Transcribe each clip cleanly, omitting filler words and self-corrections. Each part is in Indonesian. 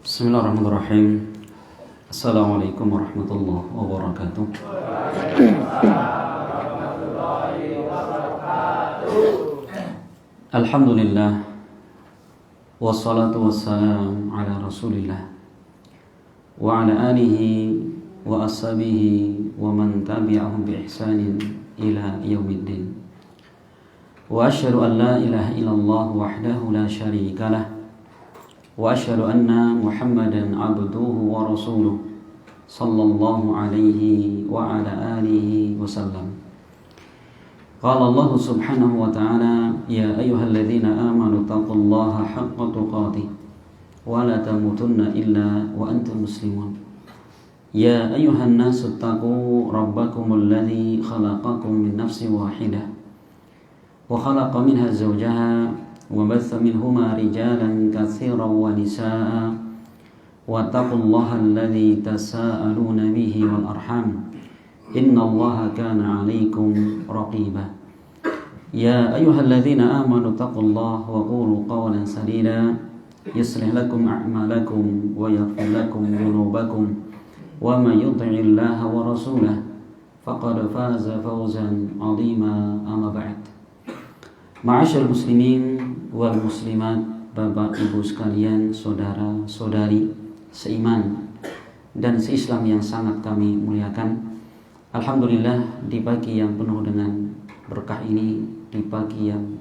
Bismillahirrahmanirrahim. Assalamualaikum warahmatullahi wabarakatuh. Alhamdulillah, wassalatu wassalam ala rasulillah wa ala alihi wa ashabihi wa man tabi'ahum bi ihsanin ila yaumiddin. Wa asyhadu an la ilaha illallah wahdahu la syarika lah wa asyhadu anna Muhammadan abduhu wa rasuluh sallallahu alaihi wa ala alihi wasallam. Qala Allah subhanahu wa ta'ala, ya ayyuhalladzina amanu taqullaha haqqa tuqatih wa la tamutunna illa wa antum muslimun. Ya ayyuhan nasu taqu rabbakumul ladzi khalaqakum min nafsin wahidah wa khalaqa minha zawjaha وبث منهما رجالا كثيرا ونساء واتقوا الله الذي تساءلون به والأرحام إن الله كان عليكم رقيبا يا أيها الذين آمنوا اتقوا الله وقولوا قولا سديدا يصلح لكم أعمالكم ويغفر لكم ذنوبكم ومن يطع الله ورسوله فقد فاز فوزا عظيما أما بعد. Ma'asyarul muslimin wal muslimat, bapak ibu sekalian, saudara saudari seiman dan seislam yang sangat kami muliakan. Alhamdulillah, di pagi yang penuh dengan berkah ini, di pagi yang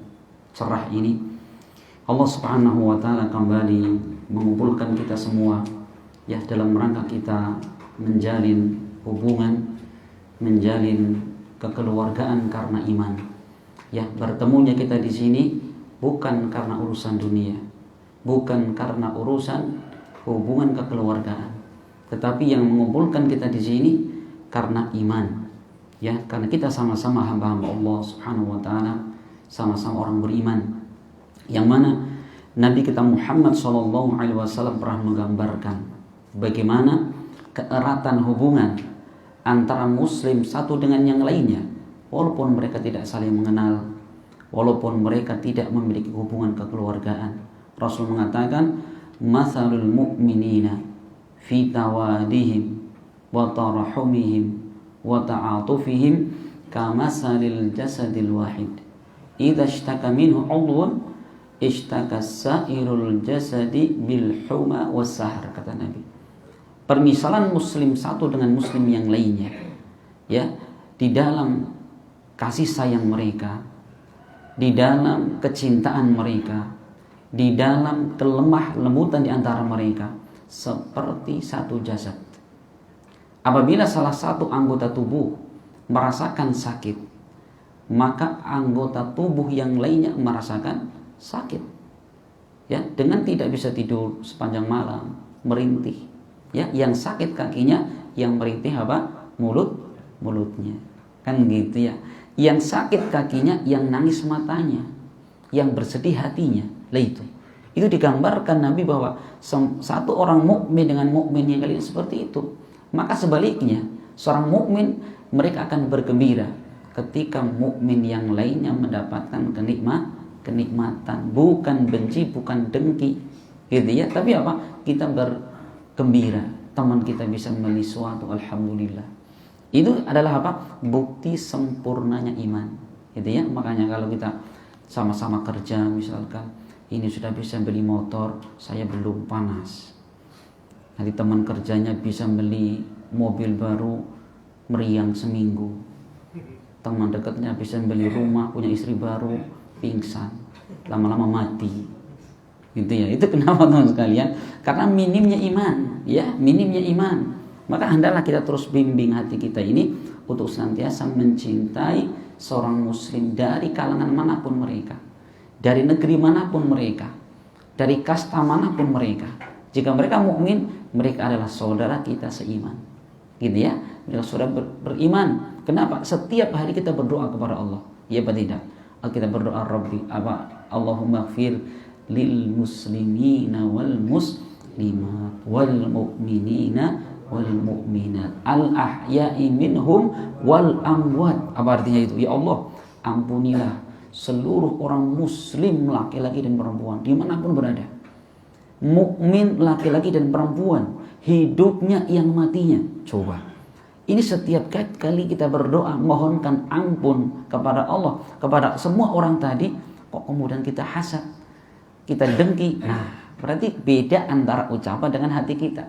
cerah ini, Allah subhanahu wa ta'ala kembali mengumpulkan kita semua ya dalam rangka kita menjalin hubungan, menjalin kekeluargaan karena iman. Ya, bertemunya kita di sini bukan karena urusan dunia, bukan karena urusan hubungan kekeluargaan, tetapi yang mengumpulkan kita di sini karena iman. Ya, karena kita sama-sama hamba-hamba Allah Subhanahu wa taala, sama-sama orang beriman. Yang mana Nabi kita Muhammad sallallahu alaihi wasallam pernah menggambarkan bagaimana keeratan hubungan antara muslim satu dengan yang lainnya, walaupun mereka tidak saling mengenal, walaupun mereka tidak memiliki hubungan kekeluargaan. Rasul mengatakan, "Matsalul mu'minina fi tawadihim wa tarahumihim wa ta'atufihim kamatsalil jasadil wahid. Idza ishtaka minhu 'udhun ishtaka sa'irul jasadi bil huma was sahar," kata Nabi. Permisalan muslim satu dengan muslim yang lainnya, ya, di dalam kasih sayang mereka, di dalam kecintaan mereka, di dalam kelemah lembutan di antara mereka, seperti satu jasad. Apabila salah satu anggota tubuh merasakan sakit, maka anggota tubuh yang lainnya merasakan sakit. Ya, dengan tidak bisa tidur sepanjang malam, merintih. Ya, yang sakit kakinya, yang merintih apa? Mulutnya. Kan gitu ya. Yang sakit kakinya, yang nangis matanya, yang bersedih hatinya. Lah itu digambarkan Nabi bahwa satu orang mukmin dengan mukmin yang lain seperti itu. Maka sebaliknya, seorang mukmin mereka akan bergembira ketika mukmin yang lainnya mendapatkan kenikmatan, bukan benci, bukan dengki, gitu ya. Tapi apa? Kita bergembira, teman kita bisa membeli sesuatu, alhamdulillah. Itu adalah apa? Bukti sempurnanya iman, gitu ya. Makanya kalau kita sama-sama kerja, misalkan ini sudah bisa beli motor, saya belum, panas. Nanti teman kerjanya bisa beli mobil baru, meriang seminggu. Teman dekatnya bisa beli rumah, punya istri baru, pingsan, lama-lama mati, gitu ya. Itu kenapa teman sekalian? Karena minimnya iman, ya, minimnya iman. Maka hendaklah kita terus bimbing hati kita ini untuk senantiasa mencintai seorang muslim dari kalangan manapun mereka, dari negeri manapun mereka, dari kasta manapun mereka. Jika mereka mukmin, mereka adalah saudara kita seiman, gitu ya. Mereka saudara beriman. Kenapa? Setiap hari kita berdoa kepada Allah, ya apa tidak? Kita berdoa, Rabbi apa? Allahumma ighfir lil muslimina wal muslimat wal mu'minina wal mu'minat al ahya'i minhum wal amwat. Apa artinya itu? Ya Allah, ampunilah seluruh orang muslim laki-laki dan perempuan dimanapun berada, mukmin laki-laki dan perempuan, hidupnya yang matinya. Coba, ini setiap kali kita berdoa mohonkan ampun kepada Allah, kepada semua orang tadi, kok kemudian kita hasad, kita dengki. Nah, berarti beda antara ucapan dengan hati kita.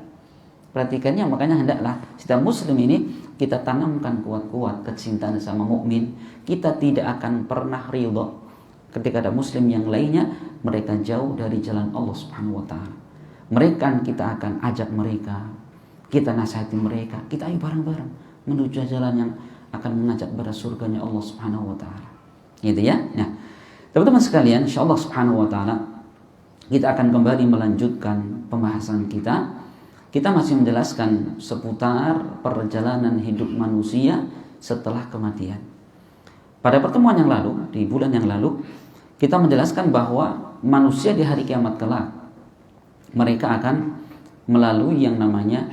Perhatikannya, makanya hendaklah setiap muslim ini kita tanamkan kuat-kuat kecintaan sama mukmin. Kita tidak akan pernah ridha ketika ada muslim yang lainnya mereka jauh dari jalan Allah Subhanahu wa taala. Mereka kita akan ajak mereka, kita nasihati mereka, kita ayo bareng-bareng menuju jalan yang akan mengajak pada surganya Allah Subhanahu wa taala. Gitu ya. Nah, teman-teman sekalian, insyaallah Subhanahu wa taala kita akan kembali melanjutkan pembahasan kita. Kita masih menjelaskan seputar perjalanan hidup manusia setelah kematian. Pada pertemuan yang lalu, di bulan yang lalu, kita menjelaskan bahwa manusia di hari kiamat kelak mereka akan melalui yang namanya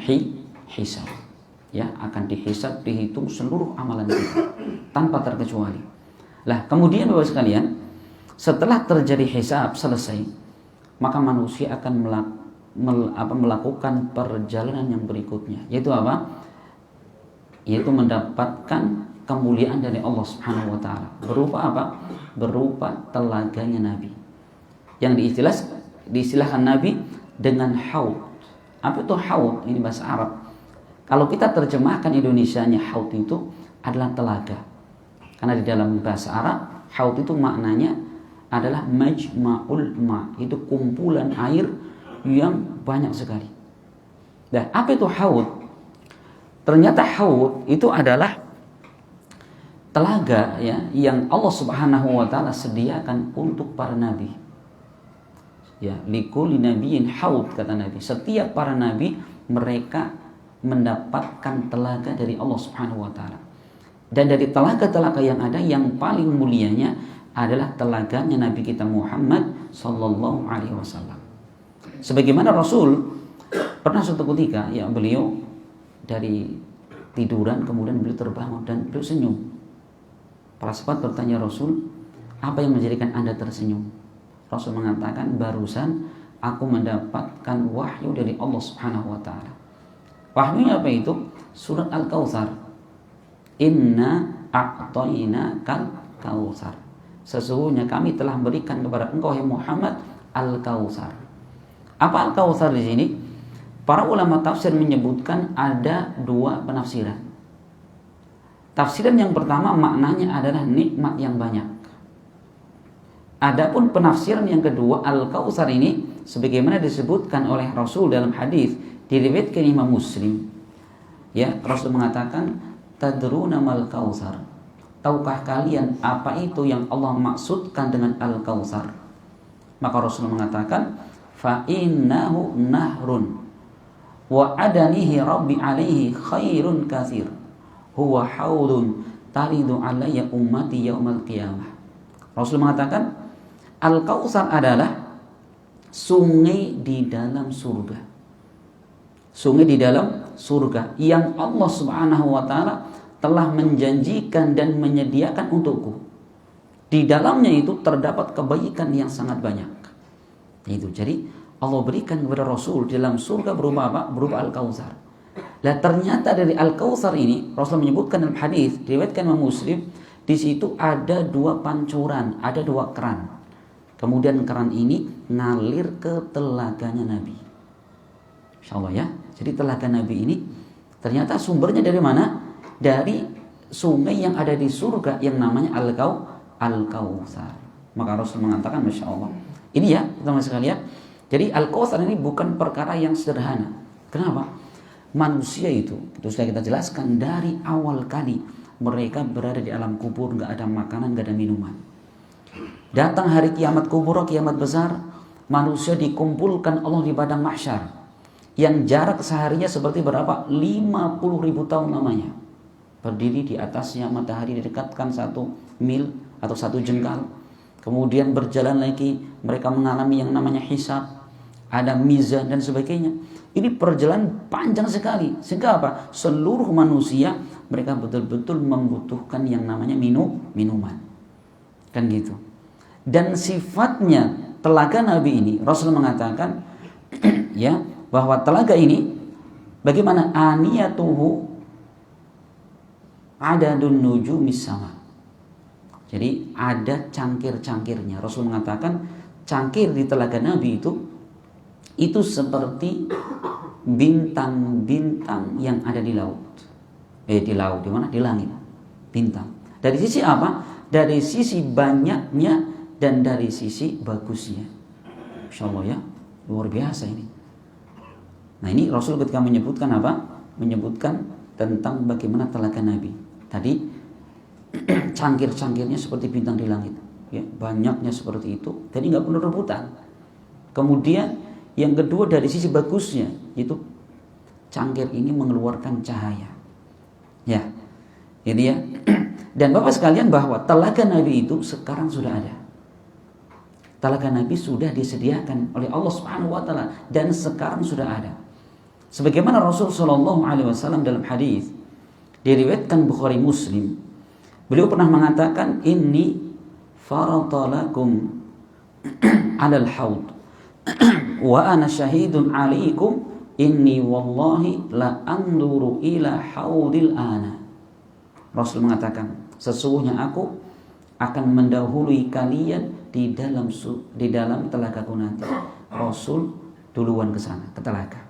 hisab. Ya, akan dihisab, dihitung seluruh amalan kita tanpa terkecuali. Lah, kemudian Bapak sekalian, setelah terjadi hisab selesai, maka manusia akan melakukan perjalanan yang berikutnya, yaitu apa? Yaitu mendapatkan kemuliaan dari Allah Subhanahu wa taala. Berupa apa? Berupa telaganya Nabi. Yang diistilahkan Nabi dengan haud. Apa itu haud? Ini bahasa Arab. Kalau kita terjemahkan Indonesianya, haud itu adalah telaga. Karena di dalam bahasa Arab, haud itu maknanya adalah majma'ul ma, itu kumpulan air yang banyak sekali. Dan apa itu haud? Ternyata haud itu adalah telaga ya yang Allah Subhanahu wa taala sediakan untuk para nabi. Ya, likulli nabiyyin haud, kata Nabi. Setiap para nabi mereka mendapatkan telaga dari Allah Subhanahu wa taala. Dan dari telaga-telaga yang ada, yang paling mulianya adalah telaganya Nabi kita Muhammad sallallahu alaihi wasallam. Sebagaimana Rasul pernah suatu ketika ya beliau dari tiduran kemudian beliau terbangun dan beliau senyum. Para sahabat bertanya, Rasul, apa yang menjadikan Anda tersenyum? Rasul mengatakan, barusan aku mendapatkan wahyu dari Allah Subhanahu wa taala. Wahyunya apa itu? Surat Al-Kautsar. Inna a'tainakal kautsar. Sesungguhnya kami telah berikan kepada engkau ya Muhammad Al-Kautsar. Apa Al-Kautsar di sini? Para ulama tafsir menyebutkan ada dua penafsiran. Tafsiran yang pertama maknanya adalah nikmat yang banyak. Adapun penafsiran yang kedua, Al-Kautsar ini sebagaimana disebutkan oleh Rasul dalam hadis diriwayatkan Imam Muslim. Ya, Rasul mengatakan, "Tadruna mal kautsar?" Tahukah kalian apa itu yang Allah maksudkan dengan Al-Kautsar? Maka Rasul mengatakan, fa innahu nahrun wa adanihi rabbi alaihi khairun katsir huwa haudun taridu alayya ummati yaumal qiyamah. Rasul mengatakan Al-Kautsar adalah sungai di dalam surga. Sungai di dalam surga yang Allah Subhanahu wa taala telah menjanjikan dan menyediakan untukku. Di dalamnya itu terdapat kebaikan yang sangat banyak. Itu jadi Allah berikan kepada Rasul di dalam surga berupa apa? Berupa Al-Kautsar. Lah ternyata dari Al-Kautsar ini Rasul menyebutkan dalam hadis diriwayatkan Imam Muslim, di situ ada dua pancuran, ada dua keran. Kemudian keran ini ngalir ke telaganya Nabi. Insyaallah ya. Jadi telaga Nabi ini ternyata sumbernya dari mana? Dari sungai yang ada di surga yang namanya Al-Kautsar. Maka Rasul mengatakan, Masya Allah, ini ya teman-teman sekalian. Jadi Al-Kautsar ini bukan perkara yang sederhana. Kenapa? Manusia itu sudah kita jelaskan dari awal kali mereka berada di alam kubur, nggak ada makanan, nggak ada minuman. Datang hari kiamat kubur, kiamat besar, manusia dikumpulkan Allah di padang mahsyar yang jarak seharinya seperti berapa? 50.000 tahun namanya. Berdiri di atasnya matahari didekatkan 1 mil atau 1 jengkal. Kemudian berjalan lagi, mereka mengalami yang namanya hisab. ada mizan dan sebagainya. Ini perjalanan panjang sekali. Sehingga apa? Seluruh manusia mereka betul-betul membutuhkan yang namanya minuman. Kan gitu. Dan sifatnya telaga Nabi ini, Rasul mengatakan ya, bahwa telaga ini bagaimana aniyatuhu adadun nujumis sama. Jadi ada cangkir-cangkirnya. Rasul mengatakan cangkir di telaga Nabi itu seperti bintang-bintang yang ada di laut. Di laut, di mana? Di langit. Bintang. Dari sisi apa? Dari sisi banyaknya dan dari sisi bagusnya. Insya Allah ya, luar biasa ini. Nah ini Rasul ketika menyebutkan apa? Menyebutkan tentang bagaimana telaga Nabi. Tadi cangkir-cangkirnya seperti bintang di langit. Ya, banyaknya seperti itu. Jadi nggak perlu rebutan. Kemudian yang kedua dari sisi bagusnya, itu cangkir ini mengeluarkan cahaya. Ya, jadi ya. Dan Bapak sekalian bahwa telaga Nabi itu sekarang sudah ada. Telaga Nabi sudah disediakan oleh Allah Subhanahu wa taala dan sekarang sudah ada. Sebagaimana Rasul sallallahu alaihi wasallam dalam hadis diriwayatkan Bukhari Muslim, beliau pernah mengatakan inni faradalakum 'alal haud wa ana syahidun 'alaikum inni wallahi la anduru ila haudil ana. Rasul mengatakan, sesungguhnya aku akan mendahului kalian di dalam telagaku nanti. Rasul duluan ke sana, ke telaga.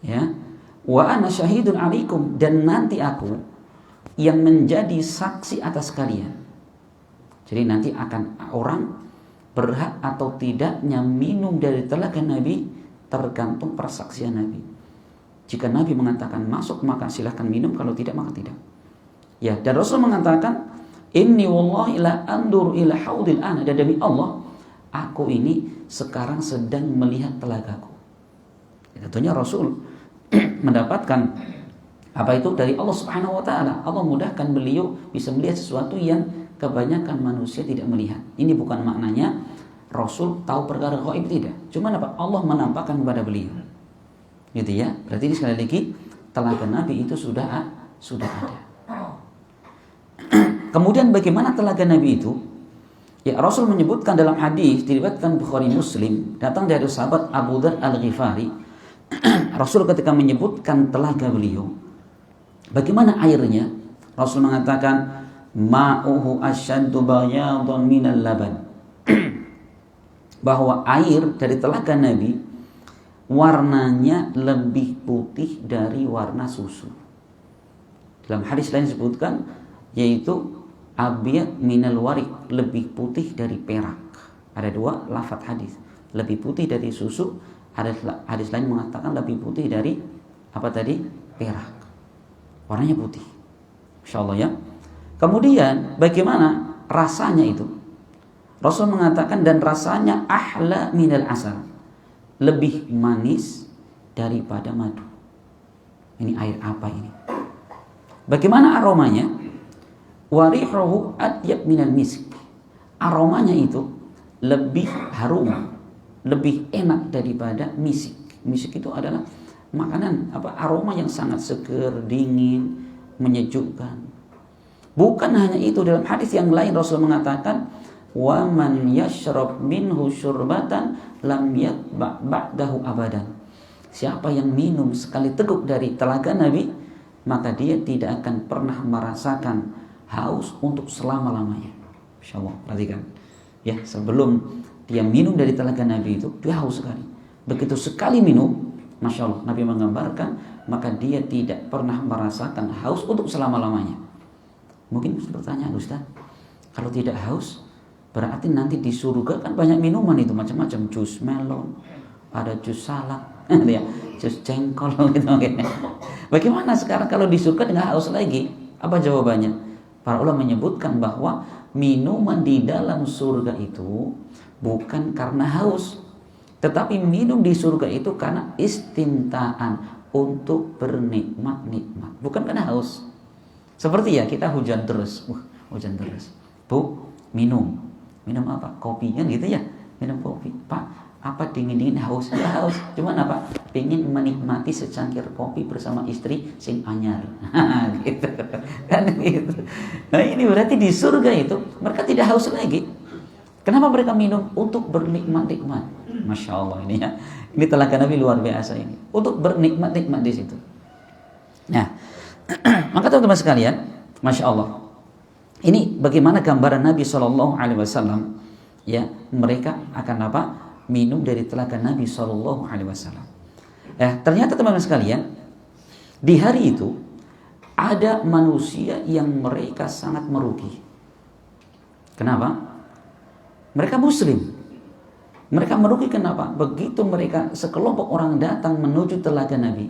Ya. Wa ana syahidun 'alaikum, dan nanti aku yang menjadi saksi atas kalian. Jadi nanti akan orang berhak atau tidaknya minum dari telaga Nabi tergantung persaksian Nabi. Jika Nabi mengatakan masuk maka silahkan minum, kalau tidak maka tidak. Ya, dan Rasul mengatakan inni wallahi la andur ila haudil ana, dan demi Allah aku ini sekarang sedang melihat telagaku. Ya, tentunya Rasul mendapatkan apa itu dari Allah Subhanahu wa taala. Allah mudahkan beliau bisa melihat sesuatu yang kebanyakan manusia tidak melihat. Ini bukan maknanya Rasul tahu perkara gaib, tidak. Cuma apa? Allah menampakkan kepada beliau. Gitu ya. Berarti ini sekali lagi telaga Nabi itu sudah ada. Kemudian bagaimana telaga Nabi itu? Ya, Rasul menyebutkan dalam hadis diriwayatkan Bukhari Muslim, datang dari sahabat Abu Dzar Al-Ghifari. Rasul ketika menyebutkan telaga beliau, bagaimana airnya? Rasul mengatakan ma'uhu asyaddu bayadun minal laban. Bahwa air dari telaga Nabi warnanya lebih putih dari warna susu. Dalam hadis lain disebutkan yaitu abyad minal warik, lebih putih dari perak. Ada dua lafaz hadis, lebih putih dari susu. Ada hadis lain mengatakan lebih putih dari apa tadi? Perak. Warnanya putih. Insyaallah ya. Kemudian bagaimana rasanya itu? Rasul mengatakan dan rasanya ahla minal asal, lebih manis daripada madu. Ini air apa ini? Bagaimana aromanya? Warihuhu atyab minal misk. Aromanya itu lebih harum, lebih enak daripada misik. Misik itu adalah makanan aroma yang sangat seger, dingin, menyejukkan. Bukan hanya itu, dalam hadis yang lain Rasul mengatakan wa man yashrab minhu syurbatan lam yatba' ba'dahu abadan. Siapa yang minum sekali teguk dari telaga Nabi, maka dia tidak akan pernah merasakan haus untuk selama-lamanya. Insyaallah, perhatikan. Ya, sebelum dia minum dari telaga Nabi itu, dia haus sekali. Begitu sekali minum, Masya Allah, Nabi menggambarkan, maka dia tidak pernah merasakan haus untuk selama-lamanya. Mungkin pertanyaan, Ustaz, kalau tidak haus, berarti nanti di surga kan banyak minuman itu, macam-macam, jus melon, ada jus salak, ya, jus jengkol gitu. Bagaimana sekarang kalau di surga tidak haus lagi? Apa jawabannya? Para ulama menyebutkan bahwa minuman di dalam surga itu bukan karena haus, tetapi minum di surga itu karena istimtaan, untuk bernikmat-nikmat, bukan karena haus. Seperti ya kita hujan terus, hujan terus, Bu, minum apa? Kopi kan gitu ya, minum kopi. Pak, Apa dingin-dingin haus? Ya haus. Cuman apa? Pengen menikmati secangkir kopi bersama istri sing anyar. Gitu. Kan gitu. Nah, ini berarti di surga itu mereka tidak haus lagi. Kenapa mereka minum? Untuk bernikmat-nikmat. Masya Allah ini ya. Ini telaga Nabi luar biasa ini. Untuk bernikmat-nikmat di situ. Nah, maka teman-teman sekalian, Masya Allah. Ini bagaimana gambaran Nabi Shallallahu Alaihi Wasallam, ya, mereka akan apa? Minum dari telaga Nabi Shallallahu Alaihi Wasallam. Ternyata teman-teman sekalian, di hari itu ada manusia yang mereka sangat merugi. Kenapa? Mereka Muslim. Mereka merugi kenapa? Begitu mereka sekelompok orang datang menuju telaga Nabi,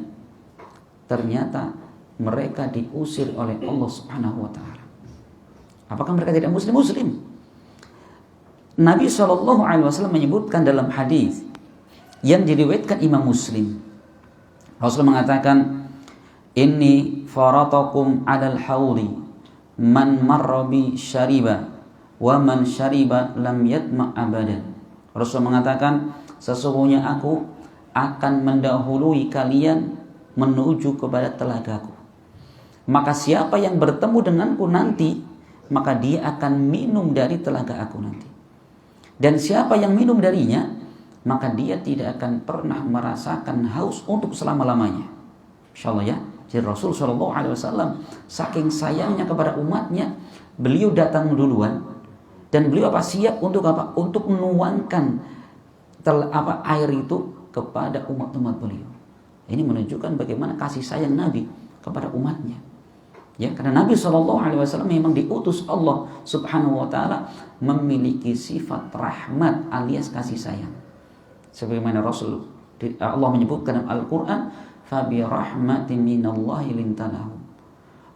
ternyata mereka diusir oleh Allah Subhanahu Wa Taala. Apakah mereka tidak Muslim? Nabi SAW menyebutkan dalam hadis yang diriwayatkan Imam Muslim. Rasul mengatakan, "Inni faratakum 'alal haudi, man marra bi syariba, wa man syariba lam yatma' abadan." Rasul mengatakan, sesungguhnya aku akan mendahului kalian menuju kepada telagaku. Maka siapa yang bertemu denganku nanti, maka dia akan minum dari telaga aku nanti. Dan siapa yang minum darinya, maka dia tidak akan pernah merasakan haus untuk selama-lamanya. Insyaallah ya. Jadi Rasul SAW saking sayangnya kepada umatnya, beliau datang duluan dan beliau siap untuk apa? Untuk menuangkan air itu kepada umat-umat beliau. Ini menunjukkan bagaimana kasih sayang Nabi kepada umatnya. Ya, karena Nabi SAW memang diutus Allah Subhanahu Wa Taala memiliki sifat rahmat alias kasih sayang. Sebagaimana Allah menyebutkan dalam Al-Quran, "Fabi rahmatin minallahi lintalahu,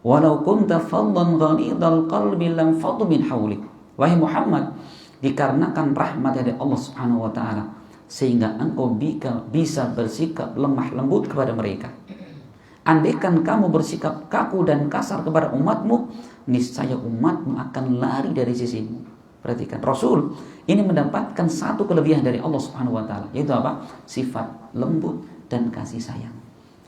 walau kunta faddan ghalidhal qalbi lam faddu min hawlik." Wahai Muhammad, dikarenakan rahmat dari Allah Subhanahu Wa Taala sehingga engkau bisa bersikap lemah lembut kepada mereka. Andaikan kamu bersikap kaku dan kasar kepada umatmu, niscaya umatmu akan lari dari sisimu. Perhatikan, Rasul ini mendapatkan satu kelebihan dari Allah Subhanahu Wa Taala, yaitu apa? Sifat lembut dan kasih sayang.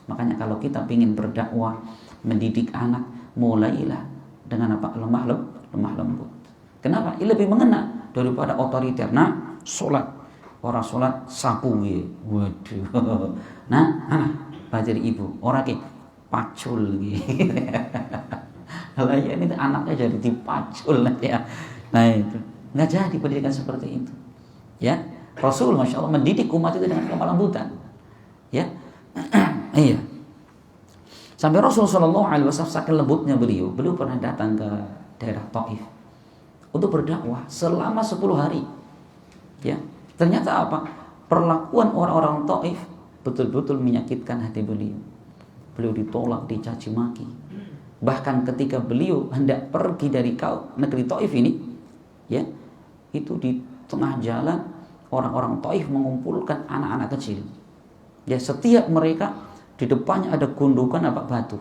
Makanya kalau kita ingin berdakwah, mendidik anak, mulailah dengan apa? Lemah lembut. Kenapa? Ini lebih mengena daripada otoriter. Nah, sholat, orang sholat sapu ya. Waduh. Nah, belajar ibu, orang ke pacul gitu. Lah ya ini anaknya jadi dipacul ya. Nah itu nggak jadi pendidikan seperti itu. Ya, Rasul Masya Allah mendidik umat itu dengan kelembutan. Ya, iya. Sampai Rasul Shallallahu Alaihi Wasallam saking lembutnya beliau pernah datang ke daerah Taif untuk berdakwah selama 10 hari. Ya, ternyata apa? Perlakuan orang-orang Taif betul-betul menyakitkan hati beliau. Beliau ditolak, dicaci maki. Bahkan ketika beliau hendak pergi dari negeri Taif ini, ya, itu di tengah jalan orang-orang Taif mengumpulkan anak-anak kecil. Ya, setiap mereka di depannya ada gundukan batu.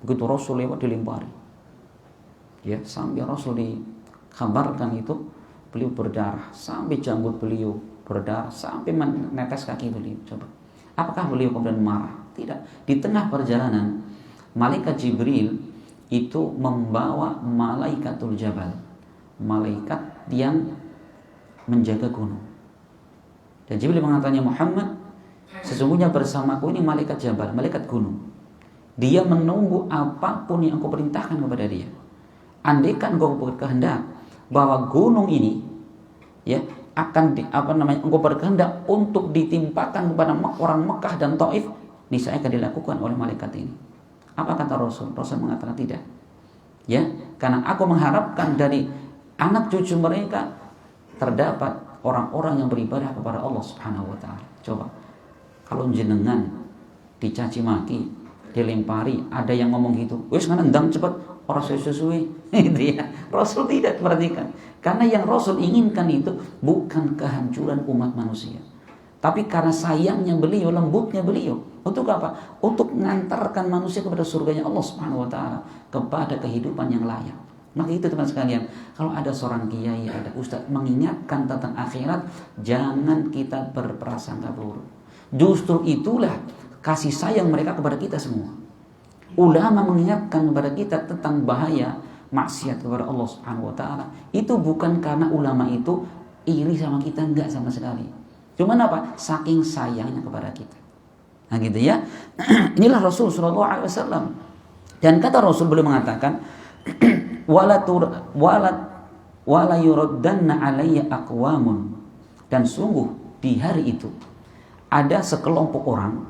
Begitu Rasul lewat dilempari. Ya, sampai Rasul dikabarkan itu beliau berdarah sampai janggut beliau berdarah sampai menetes kaki beliau. Coba. Apakah beliau kemudian marah? Tidak. Di tengah perjalanan, malaikat Jibril itu membawa malaikatul jabal, malaikat yang menjaga gunung. Dan Jibril mengatakan, Muhammad, sesungguhnya bersamaku ini malaikat jabal, malaikat gunung. Dia menunggu apapun yang engkau perintahkan kepada dia. Andaikan engkau berkehendak bahwa gunung ini, ya, akan engkau berkehendak untuk ditimpakan kepada orang Mekah dan Taif, niscaya akan dilakukan oleh malaikat ini. Apa kata Rasul? Rasul mengatakan tidak. Ya, karena aku mengharapkan dari anak cucu mereka terdapat orang-orang yang beribadah kepada Allah Subhanahu Wa Taala. Coba, kalau jenengan dicaci maki, dilempari, ada yang ngomong gitu, wes ngendang cepet orang sesuai, itu ya. Rasul tidak perhatikan, karena yang Rasul inginkan itu bukan kehancuran umat manusia, tapi karena sayangnya beliau, lembutnya beliau. Untuk apa? Untuk mengantarkan manusia kepada surganya Allah Subhanahu Wa Taala, kepada kehidupan yang layak. Maka itu teman sekalian, kalau ada seorang kiai, ada ustadz mengingatkan tentang akhirat, jangan kita berprasangka buruk. Justru itulah kasih sayang mereka kepada kita semua. Ulama mengingatkan kepada kita tentang bahaya maksiat kepada Allah Subhanahu wa taala. Itu bukan karena ulama itu iri sama kita, enggak sama sekali. Cuman apa? Saking sayangnya kepada kita. Nah gitu ya. Inilah Rasul sallallahu alaihi wasallam. Dan kata Rasul beliau mengatakan wala yuraddanna alayya aqwamun, dan sungguh di hari itu ada sekelompok orang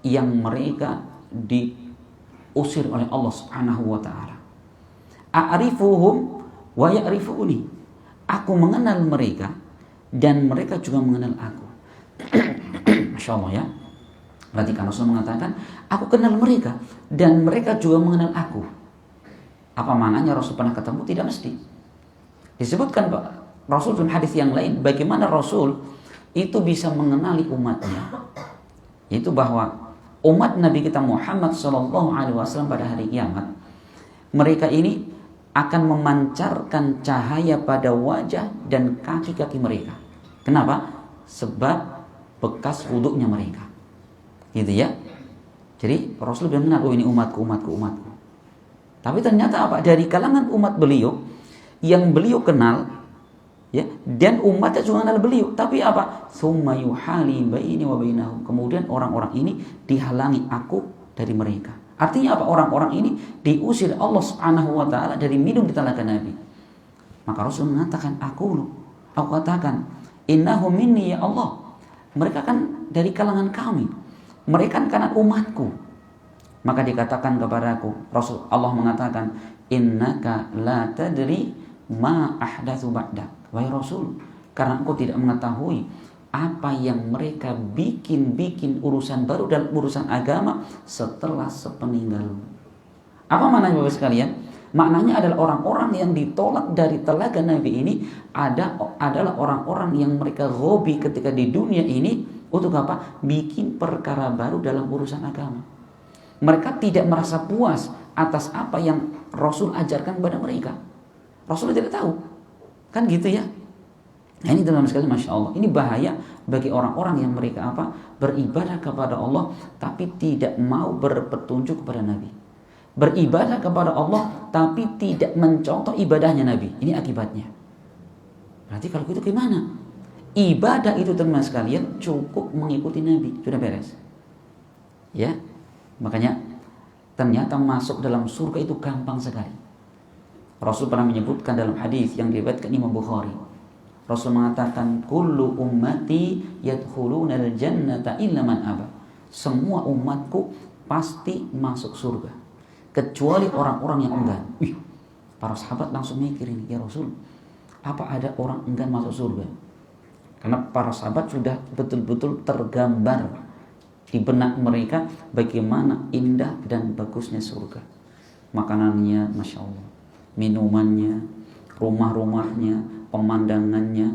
yang mereka diusir oleh Allah Subhanahu wa taala. A'rifuhum wa ya'rifuni. Aku mengenal mereka dan mereka juga mengenal aku. Masya Allah ya. Berarti kan Rasul mengatakan, aku kenal mereka dan mereka juga mengenal aku. Apa maknanya Rasul pernah ketemu? Tidak mesti. Disebutkan Rasul dalam hadis yang lain, bagaimana Rasul itu bisa mengenali umatnya. Yaitu bahwa umat Nabi kita Muhammad SAW pada hari kiamat, mereka ini akan memancarkan cahaya pada wajah dan kaki-kaki mereka. Kenapa? Sebab bekas wuduknya mereka. Gitu ya. Jadi Rasul bilang, oh ini umatku. Tapi ternyata apa? Dari kalangan umat beliau yang beliau kenal, ya, dan umatnya juga kenal beliau. Tapi apa? Tsumma yuhali baini wa bainahum. Kemudian orang-orang ini dihalangi aku dari mereka. Artinya apa? Orang-orang ini diusir Allah Subhanahu wa taala dari minum di telaga Nabi. Maka Rasul mengatakan, aku katakan, innahum minni ya Allah. Mereka kan dari kalangan kami. Mereka kan karena umatku. Maka dikatakan kepadaku, Rasul Allah mengatakan, innaka la tadri ma ahdatsu ba'dak. Wahai Rasul, karena engkau tidak mengetahui apa yang mereka bikin urusan baru dalam urusan agama setelah sepeninggalmu. Apa maknanya Bapak sekalian? Maknanya adalah orang-orang yang ditolak dari telaga Nabi ini adalah orang-orang yang mereka hobi ketika di dunia ini untuk apa? Bikin perkara baru dalam urusan agama. Mereka tidak merasa puas atas apa yang Rasul ajarkan kepada mereka. Rasul tidak tahu. Kan gitu ya. Nah ini teman-teman sekalian, Masya Allah, ini bahaya bagi orang-orang yang mereka beribadah kepada Allah tapi tidak mau berpetunjuk kepada Nabi. Beribadah kepada Allah tapi tidak mencontoh ibadahnya Nabi. Ini akibatnya. Berarti kalau gitu gimana? Ibadah itu teman-teman sekalian cukup mengikuti Nabi, sudah beres. Ya, makanya ternyata masuk dalam surga itu gampang sekali. Rasul pernah menyebutkan dalam hadis yang diriwayatkan Imam Bukhari. Rasul mengatakan, kullu ummati yadkhuluna al-jannata illa man aba. Semua umatku pasti masuk surga kecuali orang-orang yang enggan. Para sahabat langsung mikir ini, ya Rasul, apa ada orang enggan masuk surga? Karena para sahabat sudah betul-betul tergambar di benak mereka bagaimana indah dan bagusnya surga. Makanannya, Masya Allah, minumannya, rumah-rumahnya, pemandangannya,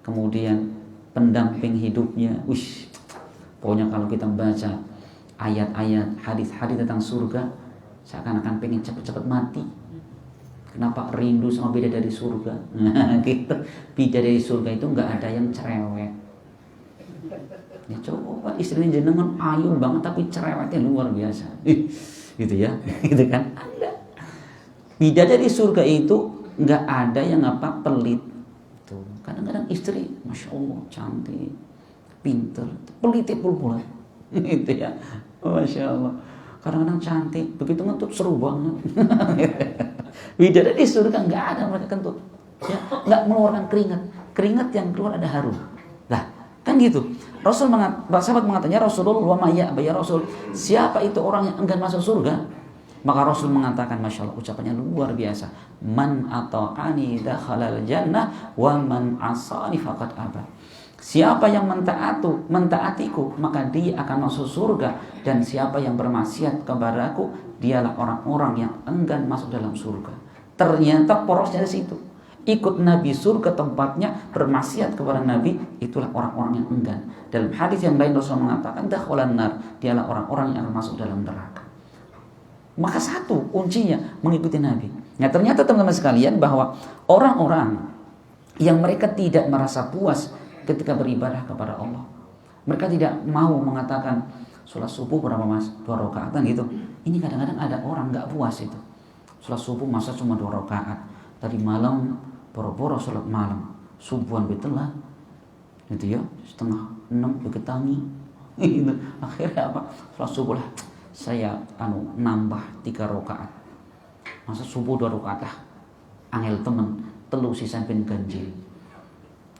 kemudian pendamping hidupnya. Pokoknya kalau kita baca ayat-ayat, hadis-hadis tentang surga, seakan-akan pengen cepat-cepat mati. Kenapa rindu sama bidadari surga? Nah, gitu. Bidadari surga itu nggak ada yang cerewet. Ya coba istrinya jenengan ayu banget tapi cerewetnya luar biasa. Gitu ya, gitu kan? Ada. Bidadari surga itu nggak ada yang pelit. Tuh, kadang-kadang istri, Masya Allah, cantik, pinter, pelit pula. Gitu ya, Masya Allah. Kadang-kadang cantik, begitu ngentut seru banget. Bidadari surga nggak ada mereka kentut, ya, nggak mengeluarkan keringat yang keluar ada harum. Nah, kan gitu. Sahabat mengatakan, ya Rasulullah, wa ma ya Rasul, siapa itu orang yang enggan masuk surga? Maka Rasul mengatakan, Masya Allah, ucapannya luar biasa. Man ata'ani dakhalal jannah wa man asani faqad aba. Siapa yang mentaatiku, maka dia akan masuk surga. Dan siapa yang bermaksiat kepadaku, dialah orang-orang yang enggan masuk dalam surga. Ternyata porosnya di situ. Ikut Nabi surga tempatnya, bermaksiat kepada Nabi, itulah orang-orang yang enggan. Dalam hadis yang lain Rasul mengatakan, dakhalan nar, dialah orang-orang yang akan masuk dalam neraka. Maka satu kuncinya mengikuti Nabi. Nah ternyata teman-teman sekalian bahwa orang-orang yang mereka tidak merasa puas ketika beribadah kepada Allah, mereka tidak mau mengatakan sholat subuh berapa mas? 2 rakaat gitu. Ini kadang-kadang ada orang nggak puas itu. Sholat subuh masa cuma 2 rakaat. Tadi malam boro-boro sholat malam, subuhan betelah, gitu ya, 5:30 beketangi. Gitu. Akhirnya apa? Sholat subuh lah, saya nambah 3 rakaat. Masa subuh 2 rakaat lah, angel temen telu sisa pin ganjil.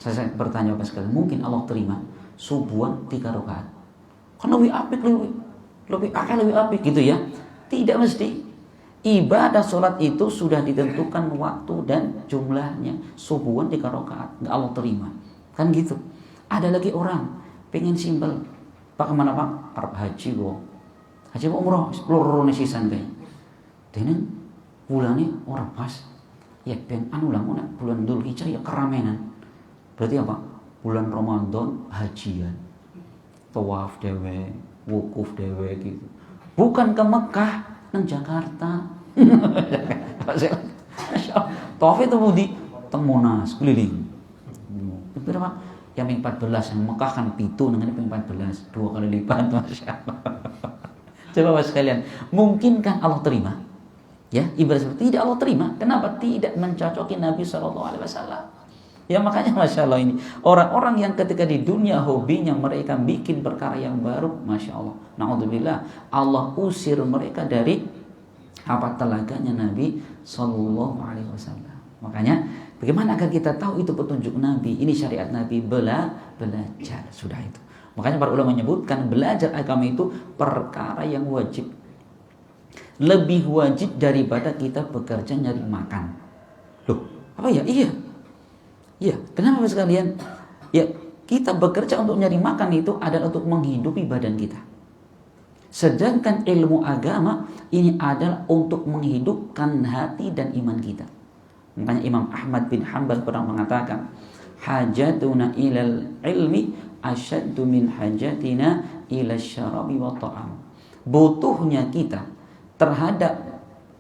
Saya bertanya apa sekali, mungkin Allah terima subuhan 3 rakaat? Kan lebih apik, lebih apik gitu ya? Tidak mesti. Ibadah sholat itu sudah ditentukan waktu dan jumlahnya. Subuhan 3 rakaat, nggak Allah terima. Kan gitu. Ada lagi orang pengen simpel, Pak kemana Pak? Arab haji wo. Haji wo umroh, seluruh sisan kayak. Dan bulannya orang pas. Ya ben bulan Dzulhijjah ya keramenan. Berarti apa? Bulan Ramadan hajian. Tawaf dewe, wukuf dewe gitu. Bukan ke Mekah, nang Jakarta. Tawaf itu di Monas keliling. Berapa? Yang 14, yang Mekah kan pitu, nang ini 14, 2 kali lipat, Masya Allah. Coba Bapak sekalian, mungkinkah Allah terima? Ya, ibadah seperti tidak Allah terima. Kenapa? Tidak mencocoki Nabi SAW. Ya makanya Masya Allah ini orang-orang yang ketika di dunia hobinya mereka bikin perkara yang baru, Masya Allah, na'udzubillah, Allah usir mereka dari apa telaganya Nabi SAW. Makanya bagaimana agar kita tahu itu petunjuk Nabi, ini syariat Nabi, belajar sudah itu. Makanya para ulama menyebutkan belajar agama itu perkara yang wajib, lebih wajib daripada kita bekerja nyari makan. Loh, apa ya? Iya, kenapa sekalian? Ya, kita bekerja untuk nyari makan itu adalah untuk menghidupi badan kita. Sedangkan ilmu agama ini adalah untuk menghidupkan hati dan iman kita. Makanya Imam Ahmad bin Hanbal pernah mengatakan, hajatuna ilal ilmi asyaddu min hajatina ila syarabi wa ta'am. Butuhnya kita terhadap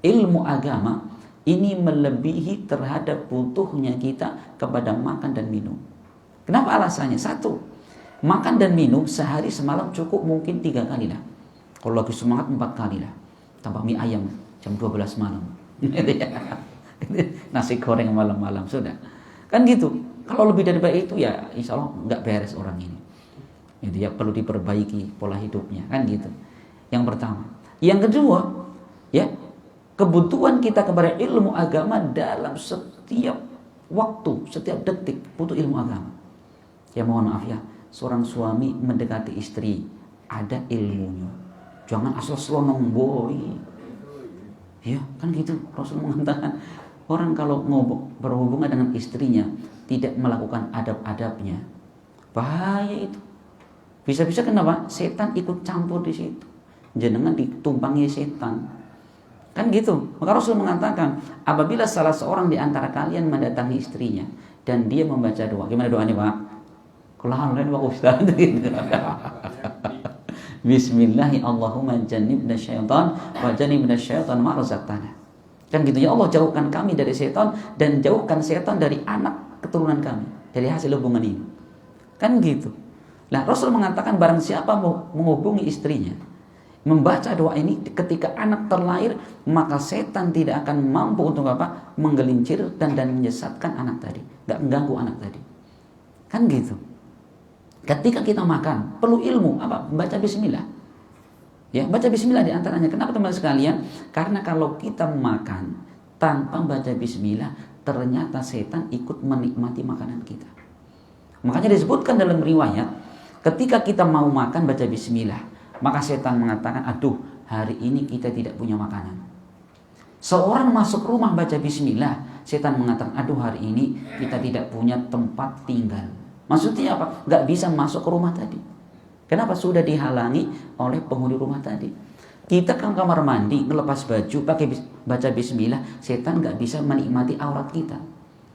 ilmu agama ini melebihi terhadap butuhnya kita kepada makan dan minum. Kenapa alasannya? 1, makan dan minum sehari semalam cukup mungkin 3 kali lah. Kalau lagi semangat 4 kali lah. Tambah mie ayam jam 12 malam. Nasi goreng malam-malam sudah. Kan gitu. Kalau lebih daripada itu ya insya Allah nggak beres orang ini. Itu ya perlu diperbaiki pola hidupnya kan gitu. Yang pertama. Yang kedua, ya kebutuhan kita kepada ilmu agama dalam setiap waktu, setiap detik butuh ilmu agama. Ya mohon maaf ya, seorang suami mendekati istri ada ilmunya. Jangan asal selonong boy. Ya kan gitu. Rasul mengatakan orang kalau berhubungan dengan istrinya tidak melakukan adab-adabnya, bahaya itu. Bisa-bisa kenapa? Setan ikut campur di situ. Jenengan ditumpangi setan. Kan gitu. Maka Rasul mengatakan, apabila salah seorang di antara kalian mendatangi istrinya dan dia membaca doa, gimana doanya Pak? Kulahan lain Pak Ustaz. Bismillahi Allahumma jannibna syaitan wa jannibna syaitan ma razaqtana. Kan gitu ya, Allah jauhkan kami dari setan dan jauhkan setan dari anak keturunan kami, dari hasil hubungan ini. Kan gitu. Nah, Rasul mengatakan barang siapa mau menghubungi istrinya, membaca doa ini ketika anak terlahir, maka setan tidak akan mampu untuk apa? Menggelincir dan menyesatkan anak tadi, enggak mengganggu anak tadi. Kan gitu. Ketika kita makan, perlu ilmu apa? Baca bismillah. Ya, baca bismillah di antaranya. Kenapa teman-teman sekalian? Karena kalau kita makan tanpa baca bismillah, ternyata setan ikut menikmati makanan kita. Makanya disebutkan dalam riwayat, ketika kita mau makan baca bismillah, maka setan mengatakan, aduh, hari ini kita tidak punya makanan. Seorang masuk rumah baca bismillah, setan mengatakan, aduh, hari ini kita tidak punya tempat tinggal. Maksudnya apa? Gak bisa masuk ke rumah tadi. Kenapa? Sudah dihalangi oleh penghuni rumah tadi. Kita ke kamar mandi, ngelepas baju, pakai baca bismillah, setan gak bisa menikmati aurat kita.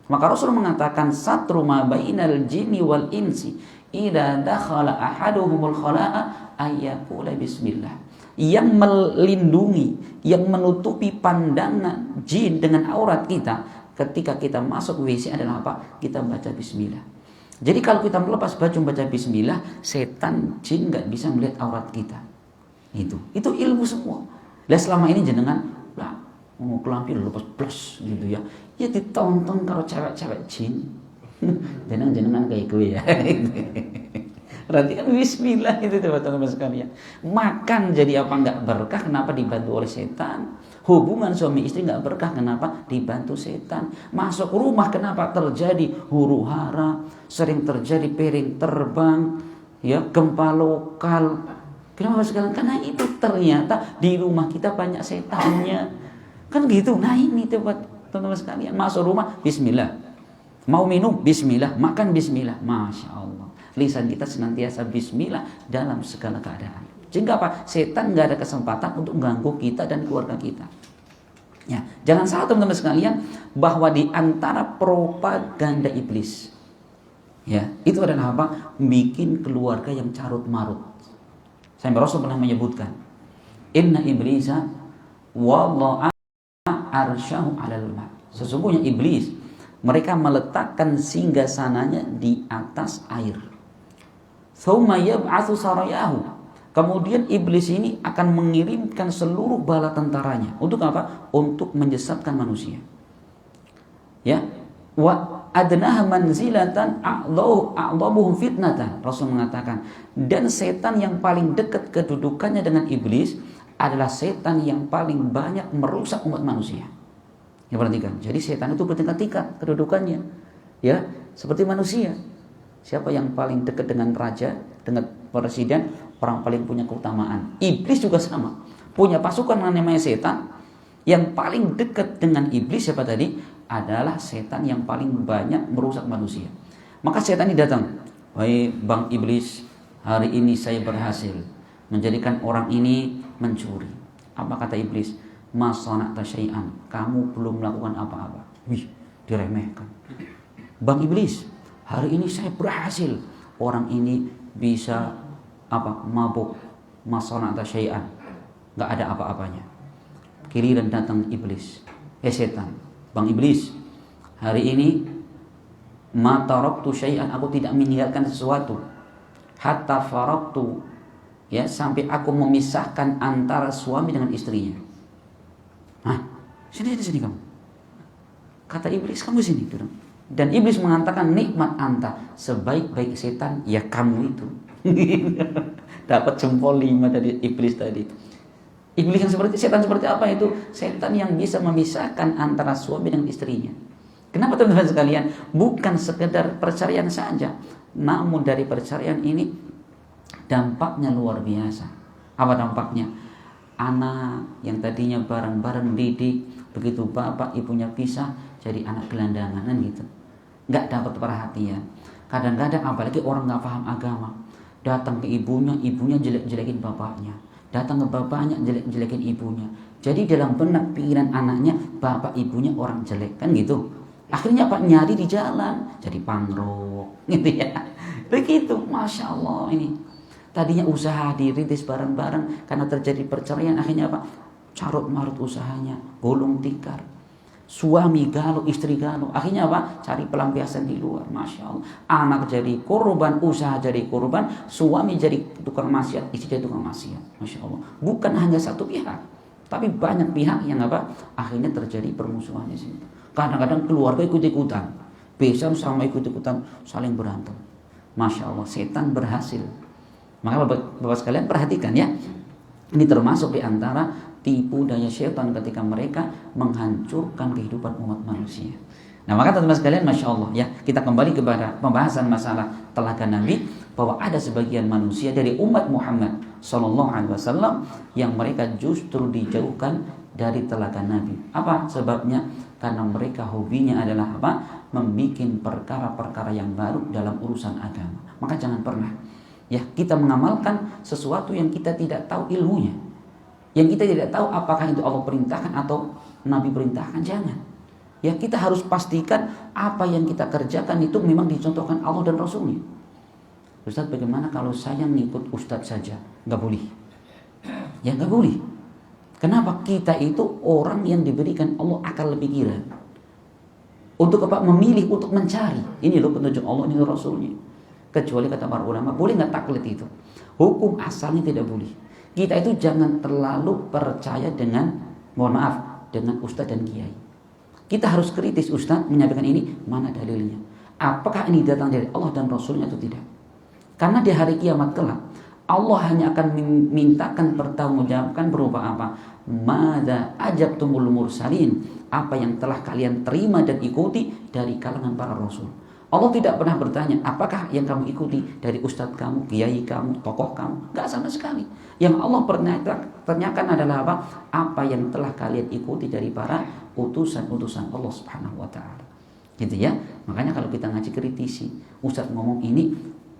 Maka Rasul mengatakan, satru ma bainal jinni wal insi idza dakhala ahaduhumul khala'a ayyaqula bismillah. yang melindungi, yang menutupi pandangan jin dengan aurat kita ketika kita masuk WC adalah apa? Kita baca bismillah. Jadi kalau kita melepas baju baca bismillah, setan jin nggak bisa melihat aurat kita. Itu ilmu semua. Lah selama ini jenengan lah mau kelampi lepas plus gitu ya. Ya ditonton kalau cewek-cewek jin. Jenengan kayak gue ya. Berarti kan bismillah itu teman-teman sekalian. Makan jadi apa enggak berkah, kenapa dibantu oleh setan? Hubungan suami istri enggak berkah, kenapa dibantu setan? Masuk rumah kenapa terjadi huru hara, sering terjadi piring terbang, ya gempa lokal. Kenapa sekalian? Karena itu ternyata di rumah kita banyak setannya. Kan gitu. Nah ini teman-teman sekalian, masuk rumah bismillah. Mau minum bismillah, makan bismillah. Masya Allah. Lisan kita senantiasa bismillah dalam segala keadaan. Sehingga apa? Setan nggak ada kesempatan untuk mengganggu kita dan keluarga kita. Ya, jangan salah teman-teman sekalian bahwa di antara propaganda iblis, ya itu adalah apa? Bikin keluarga yang carut marut. Sampai Rasul pernah menyebutkan, Inna iblisa walla'a arsyahu 'alal ma'. Sesungguhnya iblis mereka meletakkan singgasananya di atas air. Tsumma yab'atsu sarayahu. Kemudian iblis ini akan mengirimkan seluruh bala tentaranya. Untuk apa? Untuk menyesatkan manusia. Ya. Wa adnaha manzilatan a'dhabuhum fitnatan. Rasul mengatakan, dan setan yang paling dekat kedudukannya dengan iblis adalah setan yang paling banyak merusak umat manusia. Ya perhatikan. Jadi setan itu bertingkat-tingkat kedudukannya. Ya, seperti manusia. Siapa yang paling dekat dengan raja, dengan presiden, orang paling punya keutamaan. Iblis juga sama. Punya pasukan yang namanya setan. Yang paling dekat dengan iblis siapa tadi? Adalah setan yang paling banyak merusak manusia. Maka setan ini datang. Wahai Bang Iblis, hari ini saya berhasil menjadikan orang ini mencuri. Apa kata iblis? Masana'ta syai'an, kamu belum melakukan apa-apa. Wih, diremehkan. Bang Iblis, hari ini saya berhasil. Orang ini bisa mabuk. Masana'ta syai'an, nggak ada apa-apanya. Giliran datang iblis, setan. Bang Iblis, hari ini ma taraktu syai'an, aku tidak meninggalkan sesuatu. Hatta faraktu, ya sampai aku memisahkan antara suami dengan istrinya. Sini kamu. Kata iblis, kamu sini. Dan iblis mengatakan, nikmat anta, sebaik-baik setan ya kamu itu. Dapat jempol 5 dari iblis tadi. Iblis yang seperti setan seperti apa itu? Setan yang bisa memisahkan antara suami dan istrinya. Kenapa teman-teman sekalian? Bukan sekedar perceraian saja, namun dari perceraian ini dampaknya luar biasa. Apa dampaknya? Anak yang tadinya bareng-bareng didik, begitu bapak ibunya pisah, jadi anak gelandangan kan gitu. Nggak dapat perhatian. Kadang-kadang apalagi orang nggak paham agama, datang ke ibunya jelek-jelekin bapaknya. Datang ke bapaknya jelek-jelekin ibunya. Jadi dalam benak pikiran anaknya, bapak ibunya orang jelek kan gitu. Akhirnya apa? Nyari di jalan, jadi pangrok gitu ya. Begitu, Masya Allah ini. Tadinya usaha dirintis bareng-bareng, karena terjadi perceraian akhirnya apa? Carut marut usahanya, gulung tikar. Suami galau, istri galau. Akhirnya apa? Cari pelampiasan di luar. Masya Allah. Anak jadi korban, usaha jadi korban, suami jadi tukang maksiat, istri jadi tukang maksiat. Masya Allah. Bukan hanya satu pihak, tapi banyak pihak yang apa? Akhirnya terjadi permusuhan di sini. Kadang-kadang keluarga ikut-ikutan, besan sama ikut-ikutan saling berantem. Masya Allah. Setan berhasil. Maka bapak sekalian perhatikan ya. Ini termasuk di antara tipu daya syaitan ketika mereka menghancurkan kehidupan umat manusia. Nah maka teman-teman sekalian, Masya Allah ya, kita kembali kepada pembahasan masalah telaga Nabi, bahwa ada sebagian manusia dari umat Muhammad SAW yang mereka justru dijauhkan dari telaga Nabi. Apa sebabnya? Karena mereka hobinya adalah apa? Membikin perkara-perkara yang baru dalam urusan agama. Maka jangan pernah ya kita mengamalkan sesuatu yang kita tidak tahu ilmunya, yang kita tidak tahu apakah itu Allah perintahkan atau Nabi perintahkan. Jangan. Ya kita harus pastikan apa yang kita kerjakan itu memang dicontohkan Allah dan Rasulnya. Ustaz, bagaimana kalau saya ngikut Ustaz saja? Nggak boleh. Ya nggak boleh. Kenapa? Kita itu orang yang diberikan Allah akal pikiran. Untuk apa? Memilih, untuk mencari. Ini loh petunjuk Allah, ini loh Rasulnya. Kecuali kata para ulama, boleh nggak taklid itu? Hukum asalnya tidak boleh. Kita itu jangan terlalu percaya dengan, mohon maaf, dengan ustadz dan kiai. Kita harus kritis, ustadz menyampaikan ini, mana dalilnya? Apakah ini datang dari Allah dan Rasulnya atau tidak? Karena di hari kiamat kelak, Allah hanya akan memintakan pertanggungjawaban berupa apa? Madza ajabtumul mursalin, apa yang telah kalian terima dan ikuti dari kalangan para rasul. Allah tidak pernah bertanya, apakah yang kamu ikuti dari ustadz kamu, kiai kamu, tokoh kamu? Enggak sama sekali. Yang Allah tanyakan adalah apa? Apa yang telah kalian ikuti dari para utusan-utusan Allah Subhanahu wa taala. Gitu ya. Makanya kalau kita ngaji kritisi, ustadz ngomong ini,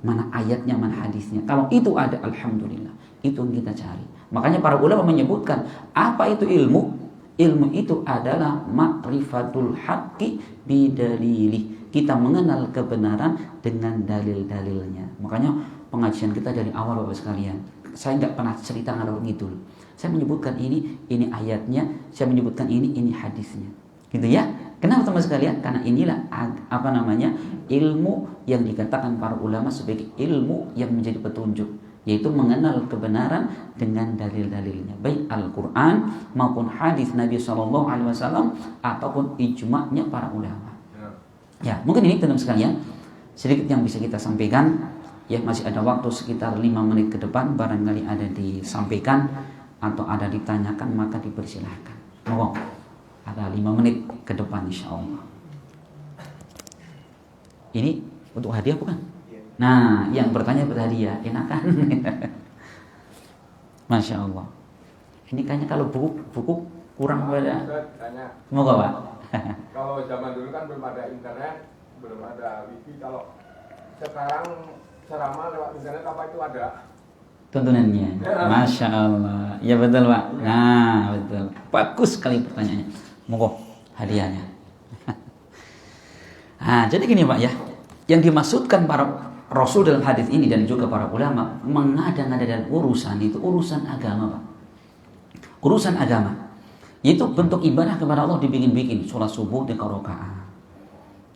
mana ayatnya, mana hadisnya. Kalau itu ada, alhamdulillah, itu yang kita cari. Makanya para ulama menyebutkan, apa itu ilmu? Ilmu itu adalah ma'rifatul haqqi bidalilih. Kita mengenal kebenaran dengan dalil-dalilnya. Makanya pengajian kita dari awal Bapak sekalian, saya nggak pernah cerita ngalor ngidul. Saya menyebutkan ini ayatnya, saya menyebutkan ini hadisnya. Gitu ya. Kenapa teman sekalian? Karena inilah ilmu yang dikatakan para ulama sebagai ilmu yang menjadi petunjuk, yaitu mengenal kebenaran dengan dalil-dalilnya, baik Al-Quran maupun hadis Nabi SAW ataupun ijma'nya para ulama. Ya, mungkin ini teman sekalian sedikit yang bisa kita sampaikan. Ya, masih ada waktu sekitar 5 menit ke depan, barangkali ada disampaikan atau ada ditanyakan, maka dipersilahkan. Mohon. Ada 5 menit ke depan insya Allah. Ini untuk hadiah bukan? Nah, yang bertanya berhadiah, enakan. Masya Allah. Ini kayaknya kalau buku kurang pada. Semoga Pak. Kalau zaman dulu kan belum ada internet, belum ada wifi. Kalau sekarang ceramah lewat internet apa itu ada? Tuntunannya. Masya Allah. Ya betul Pak. Nah betul. Bagus sekali pertanyaannya. Moga hadiahnya. Nah, jadi gini Pak ya. Yang dimaksudkan para Rasul dalam hadis ini dan juga para ulama mengada-ngadakan urusan itu urusan agama Pak. Urusan agama. Itu bentuk ibadah kepada Allah dibikin-bikin, sholat subuh 3 rakaat.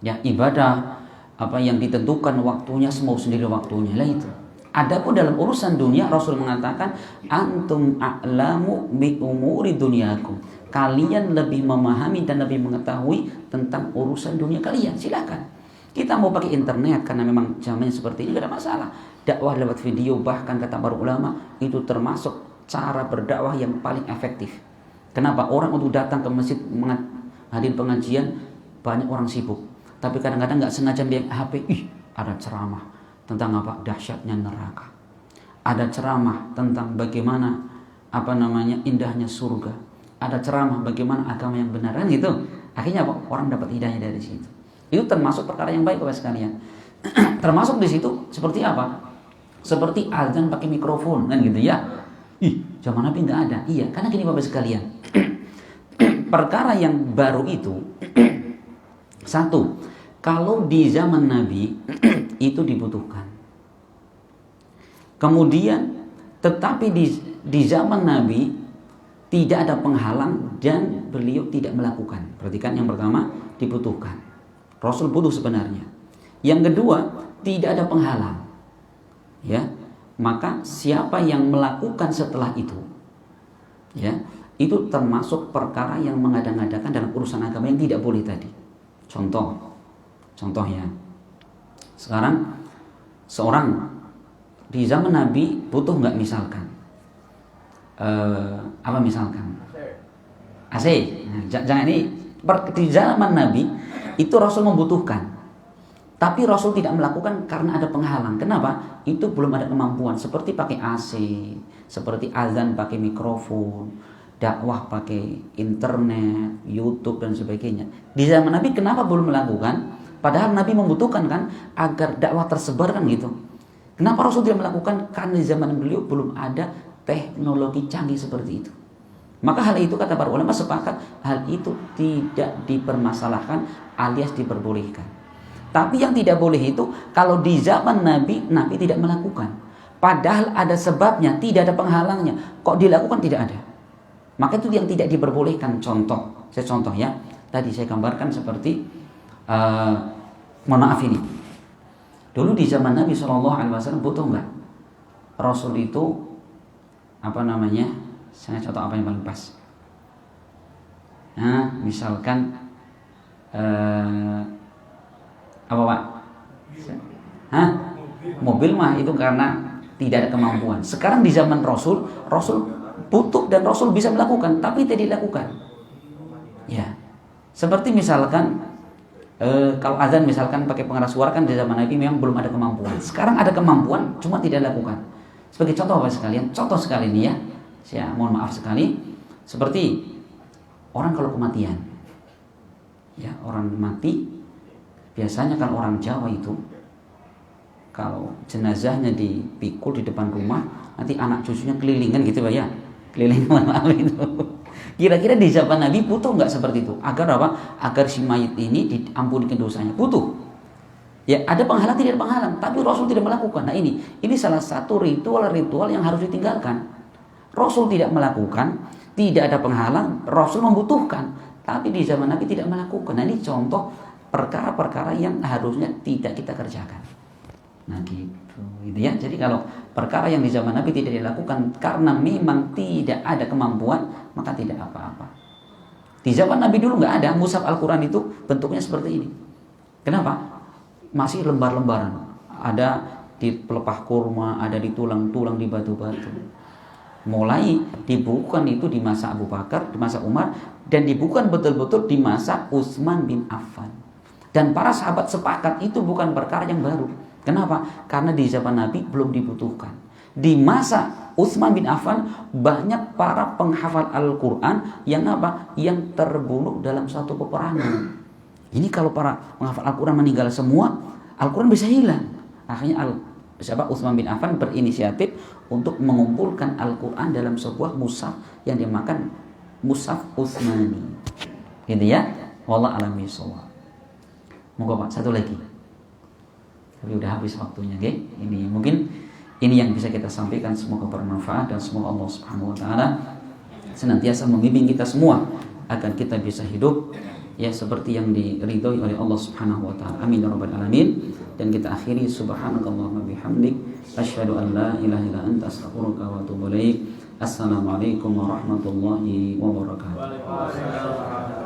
Ya, ibadah apa yang ditentukan waktunya semau sendiri waktunya lah itu. Adapun dalam urusan dunia Rasul mengatakan antum a'lamu bi umuri dunyakum. Kalian lebih memahami dan lebih mengetahui tentang urusan dunia kalian. Silakan. Kita mau pakai internet karena memang zamannya seperti ini, tidak ada masalah. Dakwah lewat video, bahkan kata para ulama itu termasuk cara berdakwah yang paling efektif. Kenapa? Orang untuk datang ke masjid hadir pengajian banyak orang sibuk, tapi kadang-kadang nggak sengaja lihat HP. Ada ceramah tentang apa? Dahsyatnya neraka. Ada ceramah tentang bagaimana indahnya surga. Ada ceramah bagaimana agama yang benar kan gitu. Akhirnya apa? Orang dapat hidayah dari situ. Itu termasuk perkara yang baik Bapak sekalian. Termasuk di situ seperti apa? Seperti azan pakai mikrofon kan gitu ya. Zaman Nabi nggak ada. Iya, karena gini Bapak sekalian. Perkara yang baru itu satu, kalau di zaman Nabi itu dibutuhkan. Kemudian tetapi di zaman Nabi tidak ada penghalang dan beliau tidak melakukan. Perhatikan, yang pertama dibutuhkan. Rasul butuh sebenarnya. Yang kedua, tidak ada penghalang. Ya. Maka siapa yang melakukan setelah itu, ya, itu termasuk perkara yang mengada-ngadakan dalam urusan agama yang tidak boleh tadi. Contoh ya. Sekarang seorang di zaman Nabi butuh nggak misalkan? Apa misalkan? AC. Nah, jangan ini di zaman Nabi itu Rasul membutuhkan. Tapi Rasul tidak melakukan karena ada penghalang. Kenapa? Itu belum ada kemampuan. Seperti pakai AC, seperti azan pakai mikrofon, dakwah pakai internet, YouTube dan sebagainya. Di zaman Nabi kenapa belum melakukan? Padahal Nabi membutuhkan kan agar dakwah tersebar kan gitu. Kenapa Rasul tidak melakukan? Karena di zaman beliau belum ada teknologi canggih seperti itu. Maka hal itu kata para ulama sepakat, hal itu tidak dipermasalahkan alias diperbolehkan. Tapi yang tidak boleh itu kalau di zaman Nabi tidak melakukan. Padahal ada sebabnya, tidak ada penghalangnya. Kok dilakukan? Tidak ada. Maka itu yang tidak diperbolehkan. Contoh, saya contoh ya. Tadi saya gambarkan seperti mohon maaf ini. Dulu di zaman Nabi SAW butuh nggak Rasul itu saya contoh apa yang paling pas. Nah, misalkan apa Pak? Mobil mah itu karena tidak ada kemampuan. Sekarang di zaman Rasul butuh dan Rasul bisa melakukan, tapi tidak dilakukan. Ya, seperti misalkan kalau azan misalkan pakai pengeras suara kan di zaman Nabi memang belum ada kemampuan. Sekarang ada kemampuan, cuma tidak dilakukan. Sebagai contoh apa sekalian? Contoh sekali ini ya. Saya mohon maaf sekali. Seperti orang kalau kematian, ya orang mati biasanya kan orang Jawa itu kalau jenazahnya dipikul di depan rumah, nanti anak cucunya kelilingan gitu Pak ya. Keliling maaf itu. Kira-kira di zaman Nabi butuh nggak seperti itu? Agar apa? Agar si mayit ini diampunikan dosanya. Butuh. Ya, ada penghalang tidak ada penghalang, tapi Rasul tidak melakukan. Nah, ini salah satu ritual yang harus ditinggalkan. Rasul tidak melakukan, tidak ada penghalang, Rasul membutuhkan, tapi di zaman Nabi tidak melakukan. Nah, ini contoh perkara-perkara yang harusnya tidak kita kerjakan. Nah gitu ya. Jadi kalau perkara yang di zaman Nabi tidak dilakukan karena memang tidak ada kemampuan, maka tidak apa-apa. Di zaman Nabi dulu nggak ada mushaf Al-Quran itu bentuknya seperti ini. Kenapa? Masih lembar-lembaran. Ada di pelepah kurma, ada di tulang-tulang, di batu-batu. Mulai dibukukan itu di masa Abu Bakar, di masa Umar, dan dibukukan betul-betul di masa Utsman bin Affan. Dan para sahabat sepakat itu bukan perkara yang baru. Kenapa? Karena di zaman Nabi belum dibutuhkan. Di masa Utsman bin Affan banyak para penghafal Al-Quran yang apa? Yang terbunuh dalam satu peperangan. Ini kalau para penghafal Al-Quran meninggal semua, Al-Quran bisa hilang. Akhirnya Utsman bin Affan berinisiatif untuk mengumpulkan Al-Quran dalam sebuah mushaf yang dinamakan Mushaf Utsmani. Gitu ya. Wallahu a'lam bishawab. Moga Pak, satu lagi. Tapi udah habis waktunya, okay? Ini mungkin ini yang bisa kita sampaikan, semoga bermanfaat dan semoga Allah Subhanahu wa taala senantiasa membimbing kita semua agar kita bisa hidup ya seperti yang diridhoi oleh Allah Subhanahu wa taala. Amin ya rabbal alamin. Dan kita akhiri subhanakallahumma bihamdik asyhadu an la ilaha illa anta astaghfiruka wa atubu ilaik. Assalamualaikum warahmatullahi wabarakatuh.